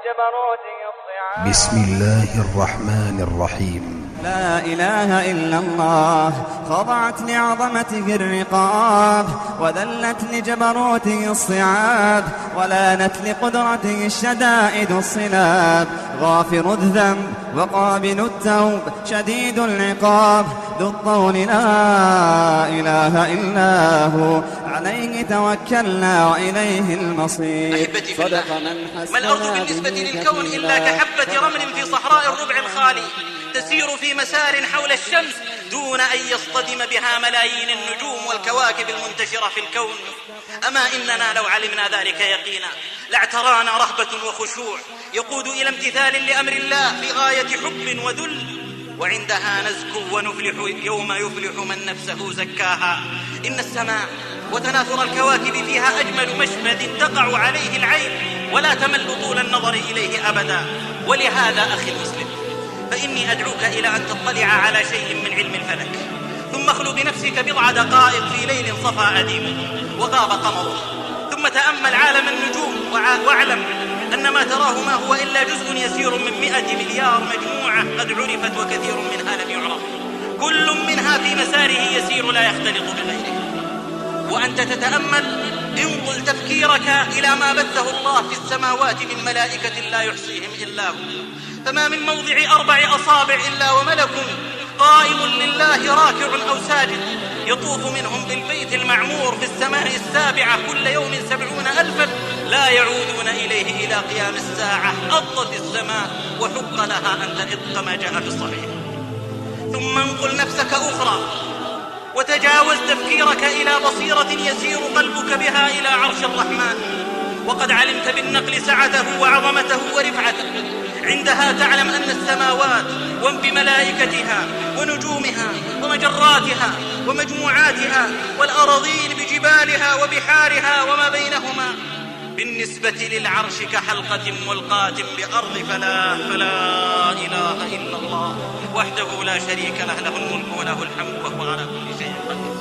لجبروته الصعاب. بسم الله الرحمن الرحيم. لا إله إلا الله خضعت لعظمته الرقاب، وذلت لجبروته الصعاب، ولانت لقدرته الشدائد الصلاب. غافر الذنب وقابل التوب شديد العقاب، ذو الطول لا إله إلا هو، عليه توكلنا وإليه المصير. أحبتي في الله، ما الأرض بالنسبة للكون إلا كحبة رمل في صحراء الربع الخالي، تسير في مسار حول الشمس دون أن يصطدم بها ملايين النجوم والكواكب المنتشرة في الكون. أما إننا لو علمنا ذلك يقينا لاعترانا رهبة وخشوع يقود إلى امتثال لأمر الله في غاية حب وذل، وعندها نزكو ونفلح يوم يفلح من نفسه زكاها. إن السماء وتناثر الكواكب فيها أجمل مشهد تقع عليه العين ولا تمل طول النظر إليه أبدا. ولهذا أخي المسلم، فإني أدعوك إلى أن تطلع على شيء من علم الفلك، ثم اخلو بنفسك بضع دقائق في ليل صفى أديمه وغاب قمره، ثم تأمل عالم النجوم واعلم أن ما تراه ما هو إلا جزء يسير من 100 مليار مجموعة قد عرفت وكثير منها لم يعرف، كل منها في مساره يسير لا يختلط بغيره. وأنت تتأمل انقل تفكيرك إلى ما بثه الله في السماوات من ملائكة لا يحصيهم إلا هو، فما من موضع 4 أصابع إلا وملك قائم لله راكع أو ساجد يطوف منهم بالبيت المعمور في السماء السابعة كل يوم 70,000 لا يعودون إليه إلى قيام الساعة. أضت السماء وحق لها أن تئط كما جاء في الصحيح. ثم انقل نفسك أخرى وتجاوز تفكيرك إلى بصيرة يسير قلبك بها إلى عرش الرحمن، وقد علمت بالنقل سعته وعظمته ورفعته. عندها تعلم أن السماوات بملائكتها ونجومها ومجراتها ومجموعاتها والأراضين بجبالها وبحارها وما بينهما بالنسبة للعرش كحلقة ملقاة بأرض فلا إله إلا الله وحده لا شريك له، له الملك وله الحمد وهو على كل شيء قدير.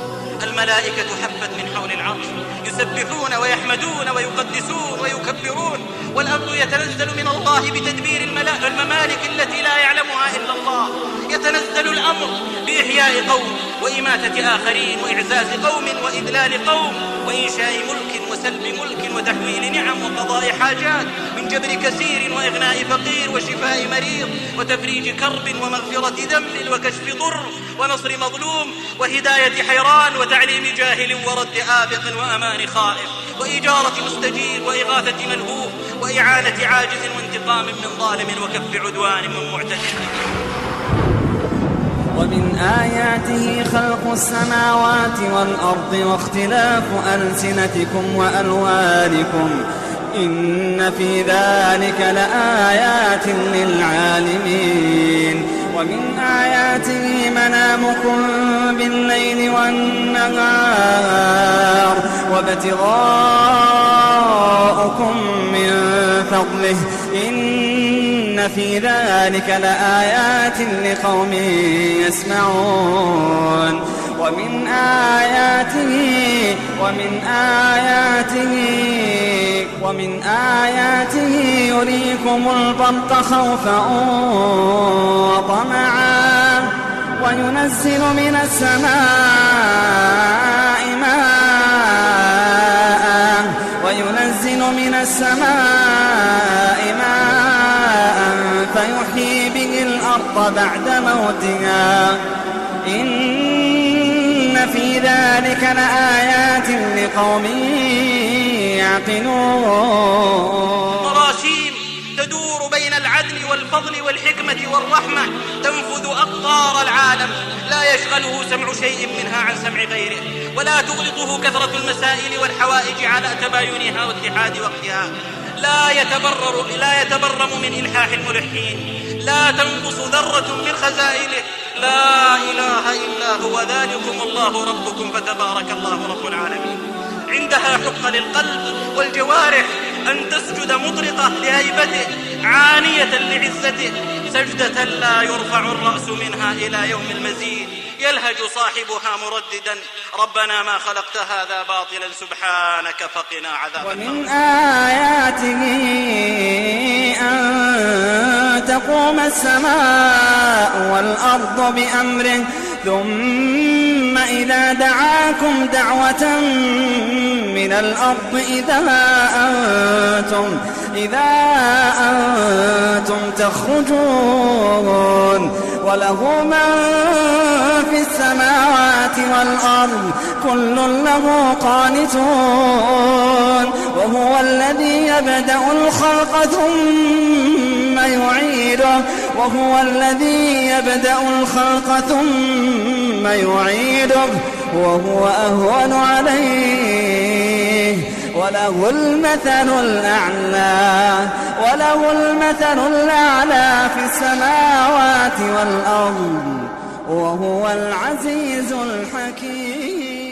الملائكة حفت من حول العرش يسبحون ويحمدون ويقدسون ويكبرون، والأمر يتنزل من الله بتدبير الممالك التي لا يعلمها إلا الله. يتنزل الأمر بإحياء قوم وإماتة آخرين وإعزاز قوم وإذلال قوم وإنشاء ملك وسلب ملك وتحويل نعم وقضاء حاجات، من جبر كثير وإغناء فقير وشفاء مريض وتفريج كرب ومغفرة ذنب وكشف ضر ونصر مظلوم وهداية حيران وتعليم جاهل ورد آبق وأمان خائف وإجارة مستجير وإغاثة ملهوف وإعانة عاجز وانتقام من ظالم وكف عدوان من معتدل. ومن آياته خلق السماوات والأرض واختلاف ألسنتكم وألوانكم إن في ذلك لآيات للعالمين. ومن آياته منامكم بالليل والنهار وابتغاؤكم من فضله إن في ذلك لآيات لقوم يسمعون. ومن آياته يريكم البرق خوفا وطمعا وينزل من السماء ماء فيحيي به الأرض بعد موتها إن في ذلك لآيات لقوم يعقلون. مراسيم تدور بين العدل والفضل والحكمة والرحمة تنفذ أقطار العالم، لا يشغله سمع شيء منها عن سمع غيره، ولا تغلطه كثرة المسائل والحوائج على تباينها واتحاد وقتها. لا يتبرم من إلحاح الملحين، لا تنقص ذرة من خزائنه. لا إله إلا هو ذلكم الله ربكم فتبارك الله رب العالمين. عندها حق للقلب والجوارح أن تسجد مطرقة لهيبته عانية لعزته، سجدة لا يرفع الرأس منها إلى يوم المزيد، يلهج صاحبها مرددا ربنا ما خلقت هذا باطلا سبحانك فقنا عذاب النار. ومن آياته أن تقوم السماء والأرض بأمره ثم إذا دعاكم دعوة من الأرض إذا أنتم تخرجون وله من في السماوات والأرض كل له قانتون وهو الذي يبدأ الخلق ثم يعيده وهو أهون عليه وله المثل الأعلى في السماوات والأرض وهو العزيز الحكيم.